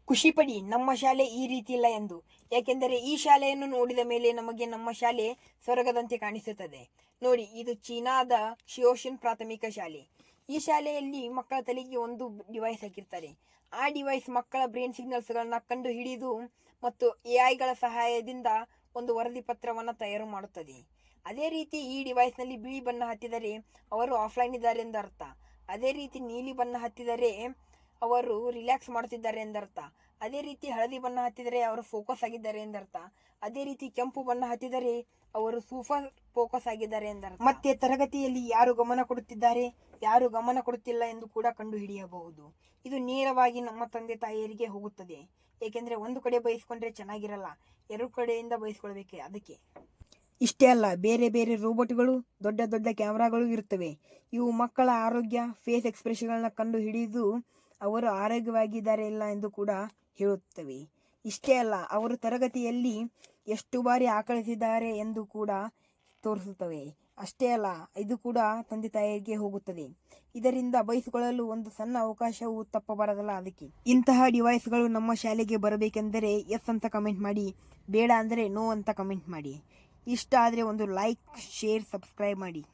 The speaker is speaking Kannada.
ಖುಷಿ ಪಡಿ, ನಮ್ಮ ಶಾಲೆ ಈ ರೀತಿ ಇಲ್ಲ ಎಂದು. ಯಾಕೆಂದರೆ ಈ ಶಾಲೆಯನ್ನು ನೋಡಿದ ಮೇಲೆ ನಮಗೆ ನಮ್ಮ ಶಾಲೆ ಸ್ವರ್ಗದಂತೆ ಕಾಣಿಸುತ್ತದೆ. ನೋಡಿ, ಇದು ಚೀನಾದ ಶಿಯೋಶಿನ್ ಪ್ರಾಥಮಿಕ ಶಾಲೆ. ಈ ಶಾಲೆಯಲ್ಲಿ ಮಕ್ಕಳ ತಲೆಗೆ ಒಂದು ಡಿವೈಸ್ ಹಾಕಿರ್ತಾರೆ. ಆ ಡಿವೈಸ್ ಮಕ್ಕಳ ಬ್ರೈನ್ ಸಿಗ್ನಲ್ಸ್ಗಳನ್ನ ಕಂಡು ಹಿಡಿದು ಮತ್ತು AI ಗಳ ಸಹಾಯದಿಂದ ಒಂದು ವರದಿ ಪತ್ರವನ್ನು ತಯಾರು ಮಾಡುತ್ತದೆ. ಅದೇ ರೀತಿ ಈ ಡಿವೈಸ್ನಲ್ಲಿ ಬಿಳಿ ಬಣ್ಣ ಹತ್ತಿದರೆ ಅವರು ಆಫ್ಲೈನ್ ಇದ್ದಾರೆ ಎಂದರ್ಥ. ಅದೇ ರೀತಿ ನೀಲಿ ಬಣ್ಣ ಹತ್ತಿದರೆ ಅವರು ರಿಲ್ಯಾಕ್ಸ್ ಮಾಡುತ್ತಿದ್ದಾರೆ ಎಂದರ್ಥ. ಅದೇ ರೀತಿ ಹಳದಿ ಬಣ್ಣ ಹತ್ತಿದರೆ ಅವರು ಫೋಕಸ್ ಆಗಿದ್ದಾರೆ ಎಂದರ್ಥ. ಅದೇ ರೀತಿ ಕೆಂಪು ಬಣ್ಣ ಹತ್ತಿದರೆ ಅವರು ಸೂಪರ್ ಫೋಕಸ್ ಆಗಿದ್ದಾರೆ ಎಂದರ್ಥ. ಮತ್ತೆ ತರಗತಿಯಲ್ಲಿ ಯಾರು ಗಮನ ಕೊಡುತ್ತಿದ್ದಾರೆ, ಯಾರು ಗಮನ ಕೊಡುತ್ತಿಲ್ಲ ಎಂದು ಕೂಡ ಕಂಡು ಹಿಡಿಯಬಹುದು. ಇದು ನೇರವಾಗಿ ನಮ್ಮ ತಂದೆ ತಾಯಿಯರಿಗೆ ಹೋಗುತ್ತದೆ. ಏಕೆಂದರೆ ಒಂದು ಕಡೆ ಬಯಸ್ಕೊಂಡ್ರೆ ಚೆನ್ನಾಗಿರಲ್ಲ, ಎರಡು ಕಡೆಯಿಂದ ಬಯಸ್ಕೊಳ್ಬೇಕು. ಅದಕ್ಕೆ ಇಷ್ಟೇ ಅಲ್ಲ, ಬೇರೆ ಬೇರೆ ರೋಬೋಟ್ಗಳು, ದೊಡ್ಡ ದೊಡ್ಡ ಕ್ಯಾಮ್ರಾಗಳು ಇರುತ್ತವೆ. ಇವು ಮಕ್ಕಳ ಆರೋಗ್ಯ, ಫೇಸ್ ಎಕ್ಸ್ಪ್ರೆಷನ್ಗಳನ್ನ ಕಂಡು ಹಿಡಿದು ಅವರು ಆರೋಗ್ಯವಾಗಿದ್ದಾರೆ ಇಲ್ಲ ಎಂದು ಕೂಡ ಹೇಳುತ್ತವೆ. ಇಷ್ಟೇ ಅಲ್ಲ, ಅವರು ತರಗತಿಯಲ್ಲಿ ಎಷ್ಟು ಬಾರಿ ಆಕಳಿಸಿದ್ದಾರೆ ಎಂದು ಕೂಡ ತೋರಿಸುತ್ತವೆ. ಅಷ್ಟೇ ಅಲ್ಲ, ಇದು ಕೂಡ ತಂದೆ ತಾಯಿಗೆ ಹೋಗುತ್ತದೆ. ಇದರಿಂದ ಬಯಸಿಕೊಳ್ಳಲು ಒಂದು ಸಣ್ಣ ಅವಕಾಶವೂ ತಪ್ಪಬಾರದಲ್ಲ. ಅದಕ್ಕೆ ಇಂತಹ ಡಿವೈಸ್ಗಳು ನಮ್ಮ ಶಾಲೆಗೆ ಬರಬೇಕೆಂದರೆ ಎಸ್ ಅಂತ ಕಮೆಂಟ್ ಮಾಡಿ, ಬೇಡ ಅಂದರೆ ನೋ ಅಂತ ಕಮೆಂಟ್ ಮಾಡಿ. ಇಷ್ಟ ಆದರೆ ಒಂದು ಲೈಕ್, ಶೇರ್, ಸಬ್ಸ್ಕ್ರೈಬ್ ಮಾಡಿ.